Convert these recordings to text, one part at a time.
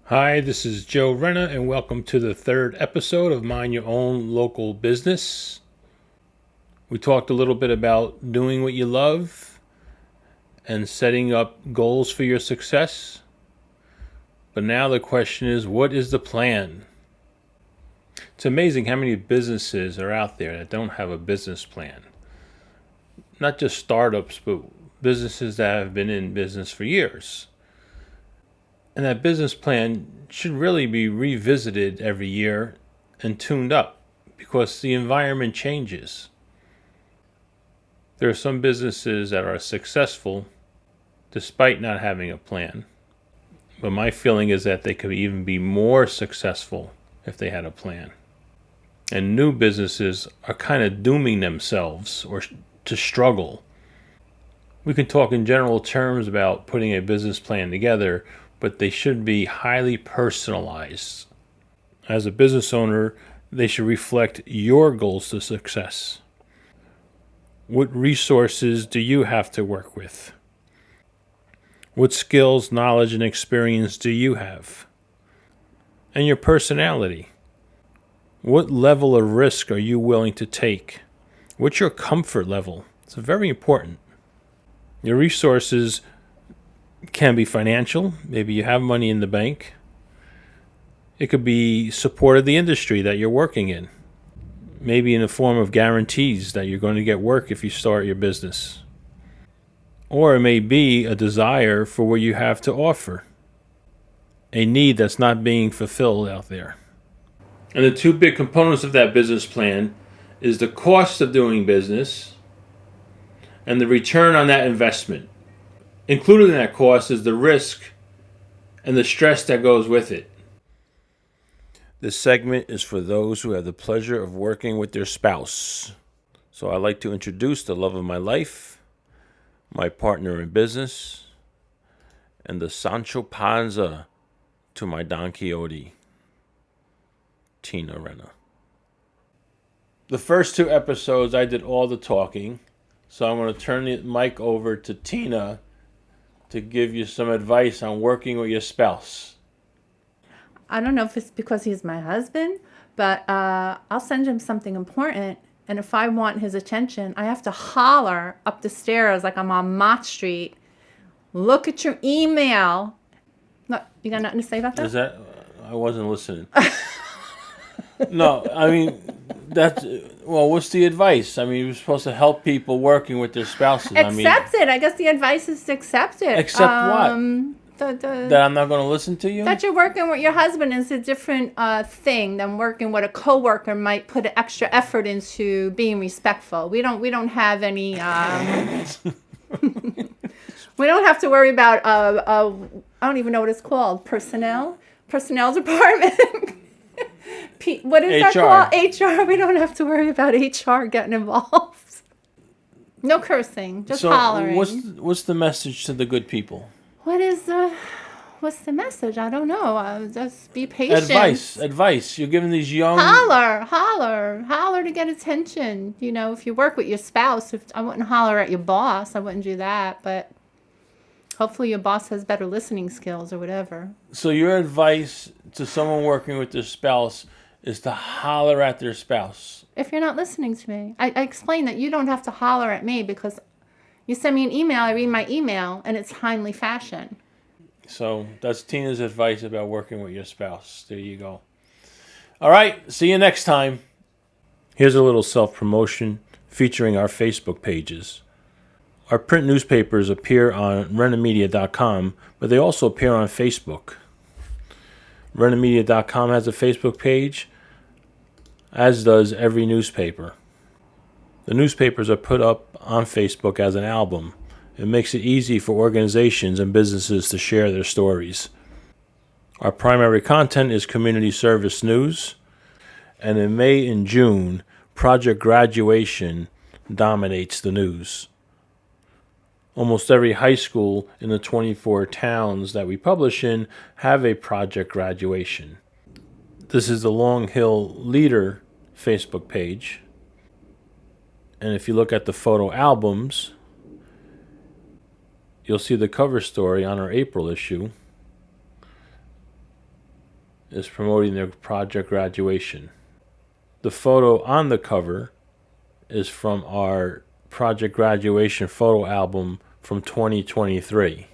Hi, this is Joe Renna, and welcome to the third episode of Mind Your Own Local Business. We talked a little bit about doing what you love and setting up goals for your success. But now the question is, what is the plan? It's amazing how many businesses are out there that don't have a business plan. Not just startups, but businesses that have been in business for years. And that business plan should really be revisited every year and tuned up because the environment changes. There are some businesses that are successful despite not having a plan. But my feeling is that they could even be more successful if they had a plan. And new businesses are kind of dooming themselves or to struggle. We can talk in general terms about putting a business plan together, but they should be highly personalized. As a business owner, they should reflect your goals to success. What resources do you have to work with? What skills, knowledge, and experience do you have? And your personality. What level of risk are you willing to take? What's your comfort level? It's very important. Your resources can be financial. Maybe you have money in the bank. It could be support of the industry that you're working in. Maybe in the form of guarantees that you're going to get work if you start your business. Or it may be a desire for what you have to offer. A need that's not being fulfilled out there. And the two big components of that business plan is the cost of doing business and the return on that investment. Included in that cost is the risk and the stress that goes with it. This segment is for those who have the pleasure of working with their spouse. So I'd like to introduce the love of my life, my partner in business, and the Sancho Panza to my Don Quixote, Tina Renna. The first two episodes I did all the talking, so I'm going to turn the mic over to Tina to give you some advice on working with your spouse. I don't know if it's because he's my husband, but I'll send him something important. And if I want his attention, I have to holler up the stairs like I'm on Mott Street. Look at your email. Look, you got nothing to say about that? Is that? I wasn't listening. No, I mean, that's, well, what's the advice? I mean, you're supposed to help people working with their spouses. Accept it. I guess the advice is to accept it. Accept what? That I'm not going to listen to you? That you're working with your husband is a different thing than working with a coworker might put an extra effort into being respectful. We don't have any... we don't have to worry about, I don't even know what it's called, personnel department. What is that called? HR. We don't have to worry about HR getting involved. No cursing, just hollering. What's the message to the good people? What's the message? I don't know. Just be patient. Advice. You're giving these young... Holler to get attention. You know, if you work with your spouse, I wouldn't holler at your boss. I wouldn't do that, but hopefully your boss has better listening skills or whatever. So your advice to someone working with their spouse is to holler at their spouse. If you're not listening to me. I explained that you don't have to holler at me because you send me an email, I read my email, and it's timely fashion. So that's Tina's advice about working with your spouse. There you go. All right, see you next time. Here's a little self-promotion featuring our Facebook pages. Our print newspapers appear on rennamedia.com, but they also appear on Facebook. rennamedia.com has a Facebook page, as does every newspaper. The newspapers are put up on Facebook as an album. It makes it easy for organizations and businesses to share their stories. Our primary content is community service news, and in May and June, Project Graduation dominates the news. Almost every high school in the 24 towns that we publish in have a Project Graduation. This is the Long Hill Leader Facebook page. And if you look at the photo albums, you'll see the cover story on our April issue. is promoting their project graduation. The photo on the cover is from our project graduation photo album from 2023,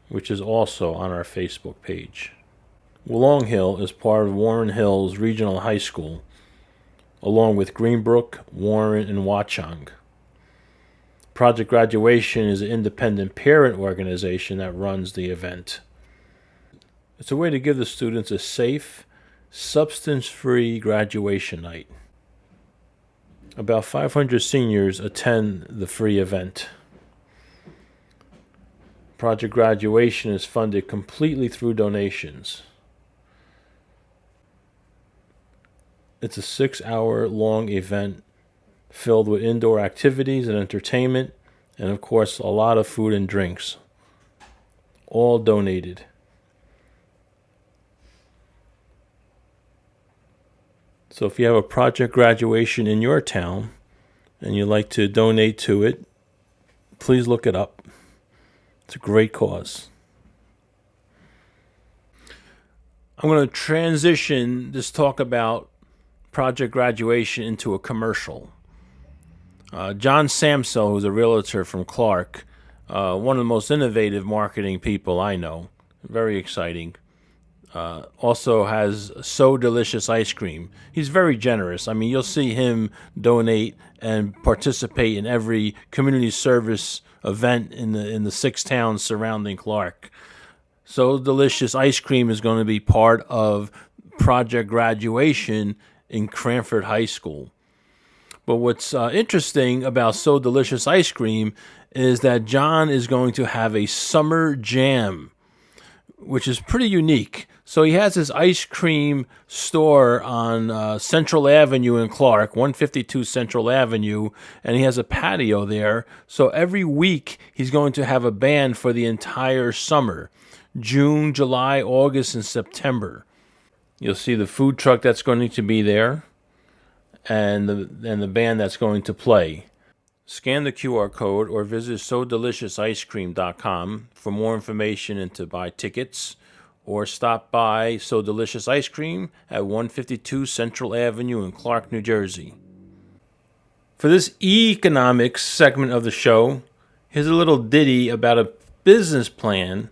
which is also on our Facebook page. Long Hill is part of Warren Hills Regional High School, along with Greenbrook, Warren, and Watchung. Project Graduation is an independent parent organization that runs the event. It's a way to give the students a safe, substance-free graduation night. About 500 seniors attend the free event. Project Graduation is funded completely through donations. It's a 6-hour-long event filled with indoor activities and entertainment, and of course a lot of food and drinks, all donated. So if you have a project graduation in your town and you'd like to donate to it, please look it up. It's a great cause. I'm going to transition this talk about project graduation into a commercial. John Samsel, who's a realtor from Clark, one of the most innovative marketing people I know, very exciting, also has So Delicious ice cream. He's very generous. I mean, you'll see him donate and participate in every community service event in the 6 towns surrounding Clark. So Delicious ice cream is going to be part of project graduation in Cranford High School. But what's interesting about So Delicious ice cream is that John is going to have a summer jam, which is pretty unique. So he has his ice cream store on Central Avenue in Clark, 152 Central Avenue, and he has a patio there. So every week he's going to have a band for the entire summer, June, July, August, and September. You'll see the food truck that's going to be there and the band that's going to play. Scan the QR code or visit SoDeliciousIceCream.com for more information and to buy tickets, or stop by So Delicious Ice Cream at 152 Central Avenue in Clark, New Jersey. For this EEEkanomics segment of the show, here's a little ditty about a business plan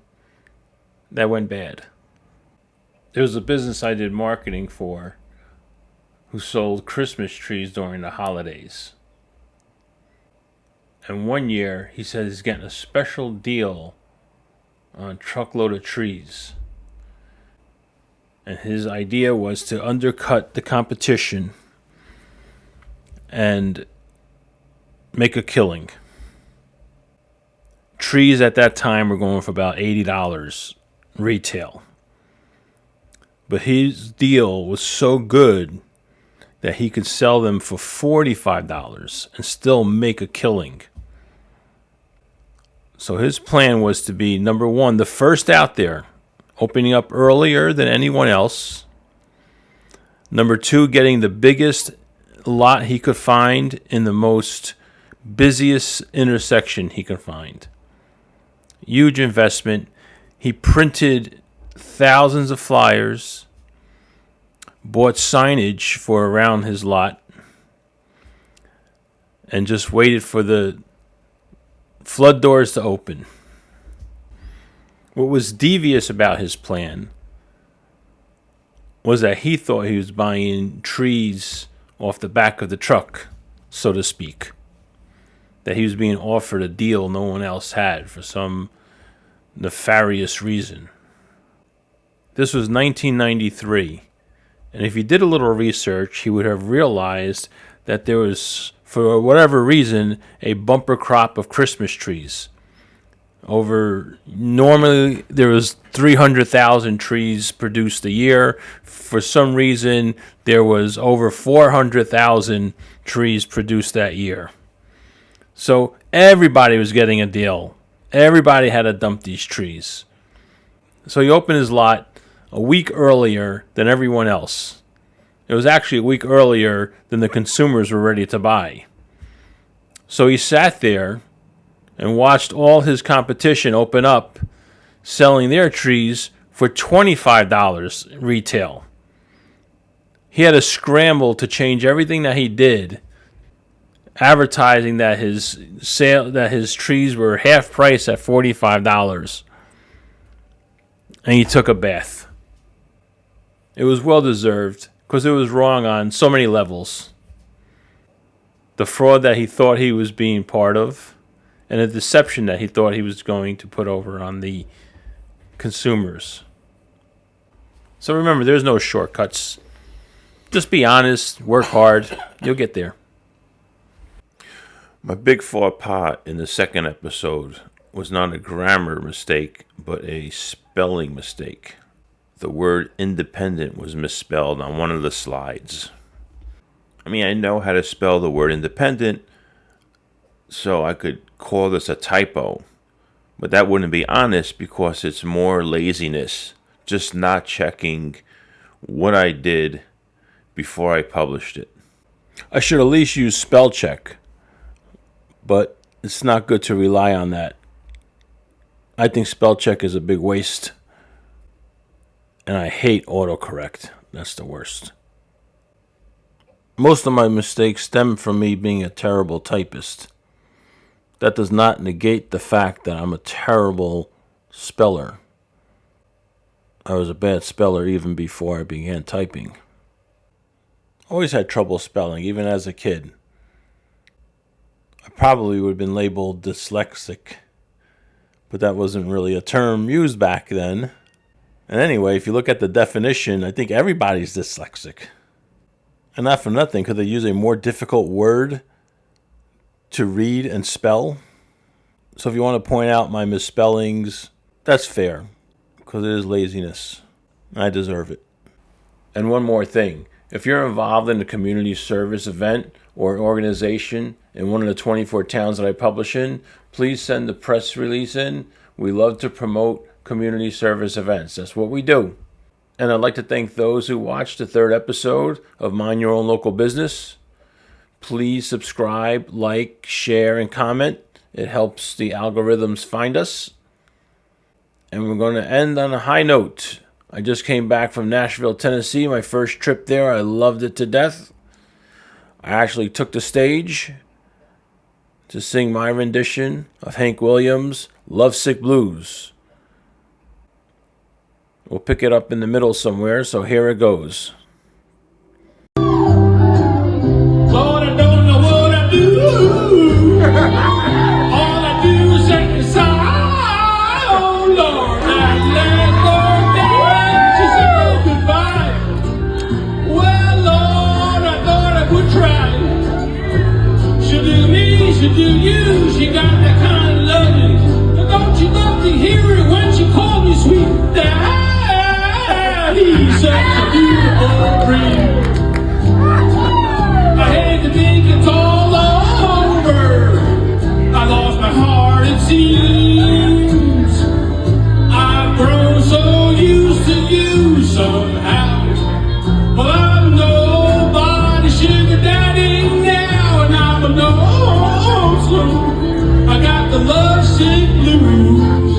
that went bad. There was a business I did marketing for who sold Christmas trees during the holidays. And one year, he said he's getting a special deal on a truckload of trees. And his idea was to undercut the competition and make a killing. Trees at that time were going for about $80 retail. But his deal was so good that he could sell them for $45 and still make a killing. So his plan was to be, number one, the first out there, opening up earlier than anyone else. Number two, getting the biggest lot he could find in the most busiest intersection he could find. Huge investment. He printed thousands of flyers, bought signage for around his lot, and just waited for the flood doors to open. What was devious about his plan was that he thought he was buying trees off the back of the truck, so to speak. That he was being offered a deal no one else had for some nefarious reason. This was 1993, and if he did a little research, he would have realized that there was, for whatever reason, a bumper crop of Christmas trees. Normally there was 300,000 trees produced a year. For some reason, there was over 400,000 trees produced that year. So everybody was getting a deal. Everybody had to dump these trees. So he opened his lot a week earlier than everyone else. It was actually a week earlier than the consumers were ready to buy. So he sat there and watched all his competition open up, selling their trees for $25 retail. He had to scramble to change everything that he did, advertising that his trees were half price at $45. And he took a bath. It was well deserved because it was wrong on so many levels. The fraud that he thought he was being part of, and the deception that he thought he was going to put over on the consumers. So remember, there's no shortcuts. Just be honest, work hard, you'll get there. My big faux pas in the second episode was not a grammar mistake, but a spelling mistake. The word independent was misspelled on one of the slides. I mean, I know how to spell the word independent, so I could call this a typo. But that wouldn't be honest because it's more laziness, just not checking what I did before I published it. I should at least use Spellcheck, but it's not good to rely on that. I think Spellcheck is a big waste, and I hate autocorrect. That's the worst. Most of my mistakes stem from me being a terrible typist. That does not negate the fact that I'm a terrible speller. I was a bad speller even before I began typing. I always had trouble spelling, even as a kid. I probably would have been labeled dyslexic, but that wasn't really a term used back then. And anyway, if you look at the definition, I think everybody's dyslexic. And not for nothing, could they use a more difficult word to read and spell? So if you want to point out my misspellings, that's fair, because it is laziness. I deserve it. And one more thing. If you're involved in a community service event or organization in one of the 24 towns that I publish in, please send the press release in. We love to promote community service events. That's what we do. And I'd like to thank those who watched the third episode of Mind Your Own Local Business. Please subscribe, like, share, and comment. It helps the algorithms find us. And we're going to end on a high note. I just came back from Nashville, Tennessee, my first trip there. I loved it to death. I actually took the stage to sing my rendition of Hank Williams' Lovesick Blues. We'll pick it up in the middle somewhere, so here it goes. Lord, I don't know what I do. All I do is exercise. Oh, Lord, I let Lord down. She said goodbye. Well, Lord, I thought I would try. She'll do me, she'll do you. She got that kind of loving. But don't you love to hear it when she called me sweet Daddy? Such a beautiful dream. I hate to think it's all over. I lost my heart, it seems. I've grown so used to you somehow. Well, I'm nobody's sugar daddy now, and I'm lonesome. I got the lovesick blues.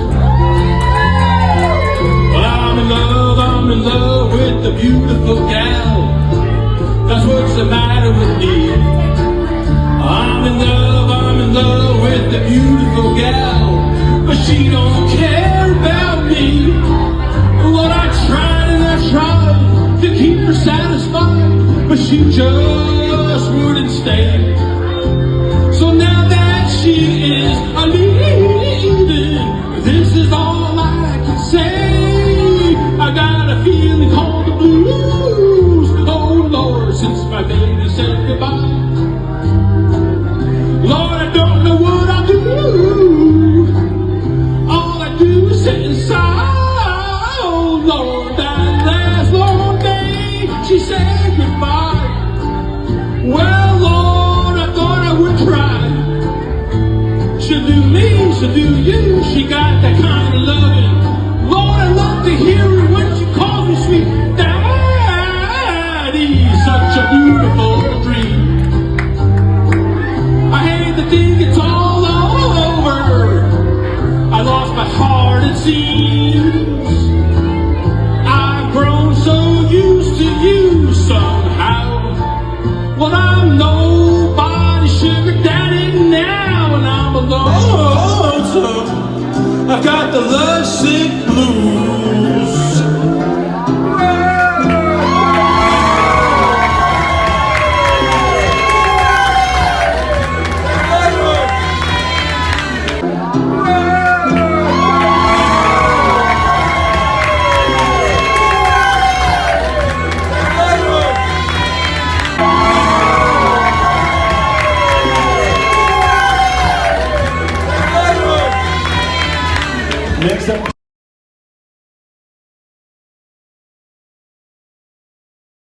Well, I'm in love with the beautiful gal. That's what's the matter with me. I'm in love with the beautiful gal, but she don't care about me. Well, I tried and I tried to keep her satisfied, but she just wouldn't stay. So now that she is leaving, this is all I can say. I got a feeling called the blues. Oh Lord, since my baby